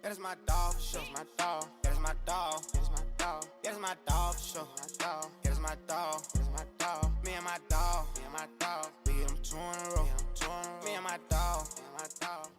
That is my dog, show my dog. That is my dog, that is my dog. That is my dog, show my dog. That is my dog, that is my dog. Me and my dog, me and my dog. We get them 2 in a row. Me and my dog, me and my dog.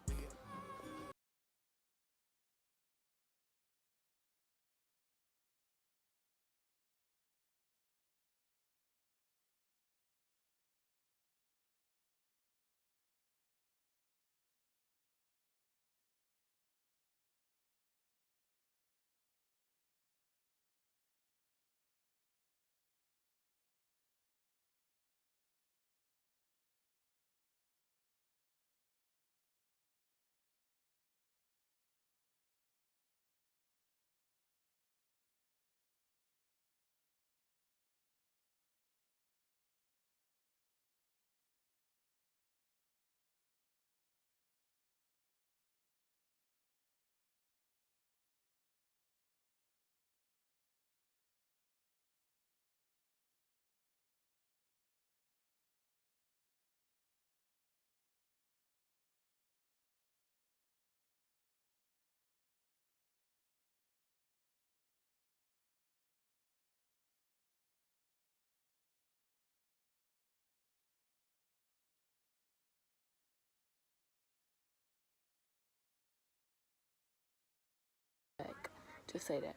Just say that.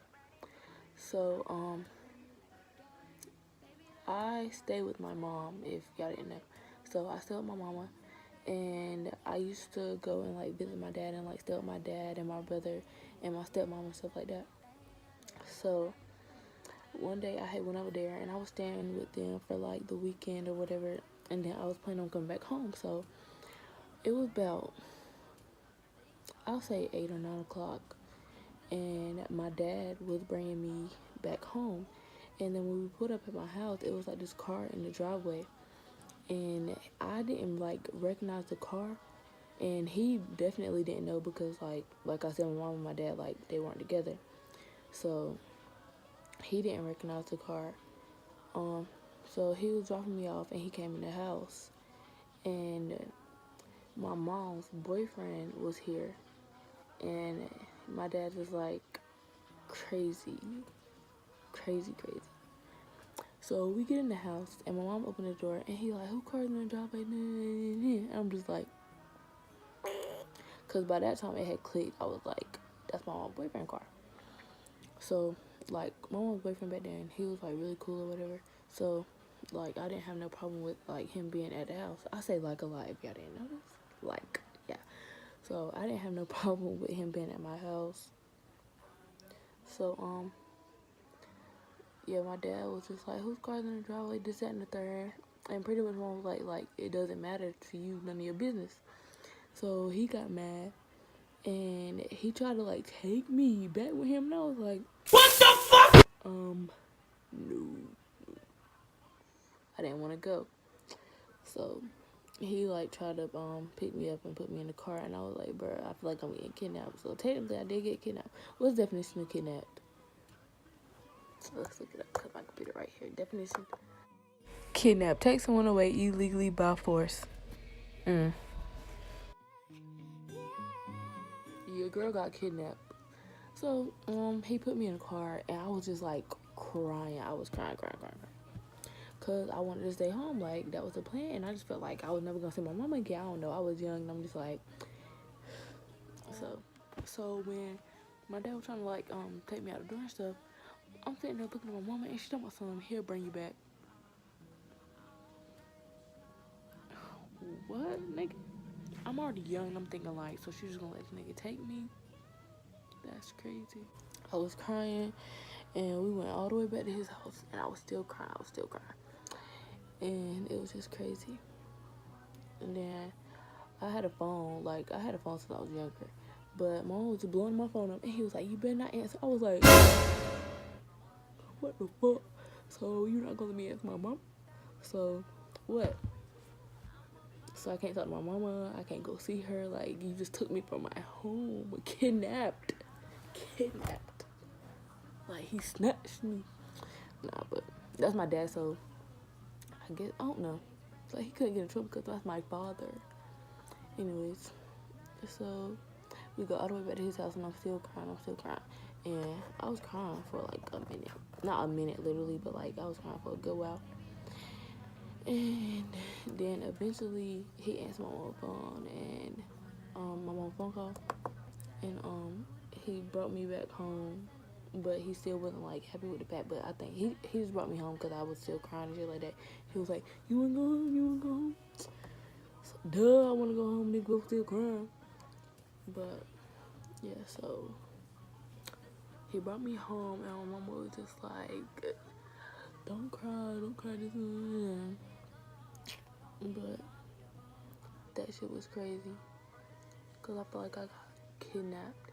So, I stay with my mom, if y'all didn't know. So I stay with my mama, and I used to go and like visit my dad and like stay with my dad and my brother and my stepmom and stuff like that. So one day I had went over there and I was staying with them for like the weekend or whatever, and then I was planning on coming back home. So it was about, I'll say 8 or 9 o'clock, and my dad was bringing me back home. And then when we pulled up at my house, it was like this car in the driveway, and I didn't like recognize the car, and he definitely didn't know because like I said, my mom and my dad, like, they weren't together, so he didn't recognize the car. So he was dropping me off, and he came in the house, and my mom's boyfriend was here, and my dad was like crazy, crazy, crazy. So we get in the house, and my mom opened the door, and he like, who car's in the driveway? And I'm just like, because by that time it had clicked. I was like, that's my mom's boyfriend car. So, like, my mom's boyfriend back then, he was like really cool or whatever. So, like, I didn't have no problem with like him being at the house. I say like a lot if y'all didn't notice. Like, yeah. So I didn't have no problem with him being at my house. So, yeah, my dad was just like, whose car's in the driveway, this, that, and the third. And pretty much mom was like, it doesn't matter to you, none of your business. So he got mad, and he tried to like take me back with him, and I was like, what the fuck? No, I didn't want to go. So he like tried to pick me up and put me in the car, and I was like, bro, I feel like I'm getting kidnapped. So technically I did get kidnapped. What's the definition of kidnapped? So let's look it up, because my computer right here. Definition: kidnap, take someone away illegally by force. Your girl got kidnapped. So he put me in the car, and I was just like crying. I was crying, because I wanted to stay home. Like, that was the plan, and I just felt like I was never gonna see my mama again. I don't know, I was young, and I'm just like, so when my dad was trying to like take me out the door and stuff, I'm sitting there looking at my mama, and she's talking about something, he'll bring you back. What, nigga? I'm already young, and I'm thinking like, so she's just gonna let this nigga take me? That's crazy. I was crying, and we went all the way back to his house, and I was still crying, and it was just crazy. And then I had a phone, since I was younger, but my mom was just blowing my phone up, and he was like, you better not answer. I was like, what the fuck? So you're not gonna let me answer my mom? So what? So I can't talk to my mama, I can't go see her. Like, you just took me from my home. Kidnapped. Like, he snatched me. Nah, but that's my dad, so I guess, I don't know. So he couldn't get in trouble because that's my father. Anyways, so We go all the way back to his house, and I'm still crying. And I was crying for like a minute, not a minute literally, but like I was crying for a good while. And then eventually he answered my mom's phone, and my mom's phone call, and he brought me back home, but he still wasn't like happy with the fact. But I think he just brought me home because I was still crying and shit like that. He was like, "You wanna go home? You wanna go home?" So, duh, I wanna go home. Nigga, was still crying. But yeah, so he brought me home, and my mama was just like, "Don't cry this one." But that shit was crazy, cause I felt like I got kidnapped,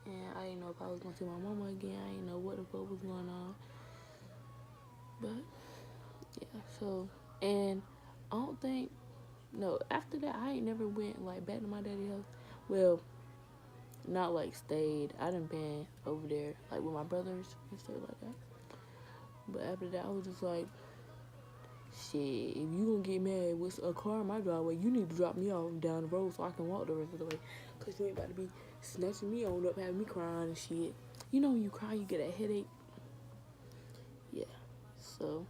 and I didn't know if I was gonna see my mama again. I didn't know what the fuck was going on. But yeah, so, and I don't think, no, after that I ain't never went like back to my daddy's house. Well, not like stayed. I done been over there like with my brothers and stuff like that. But after that I was just like, shit, if you gonna get mad with a car in my driveway, you need to drop me off down the road so I can walk the rest of the way. Cause you ain't about to be snatching me on up, having me crying and shit. You know when you cry, you get a headache. Yeah, so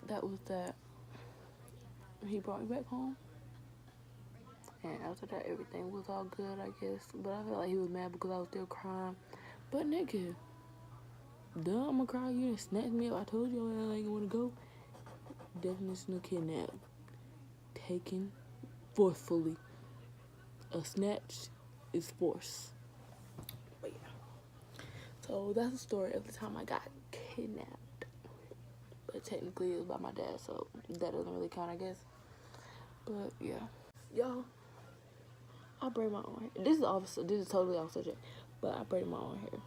that was that. He brought me back home. And after that, everything was all good, I guess. But I felt like he was mad because I was still crying. But nigga, duh, I'ma cry. You done snatched me up. I told you I ain't want to go. Definition of kidnap. Taken forcefully. A snatch is force. But yeah. So that's the story of the time I got kidnapped. But technically it was by my dad, so that doesn't really count, I guess. But yeah. Y'all, I braid my own hair. This is totally off subject. But I braided my own hair.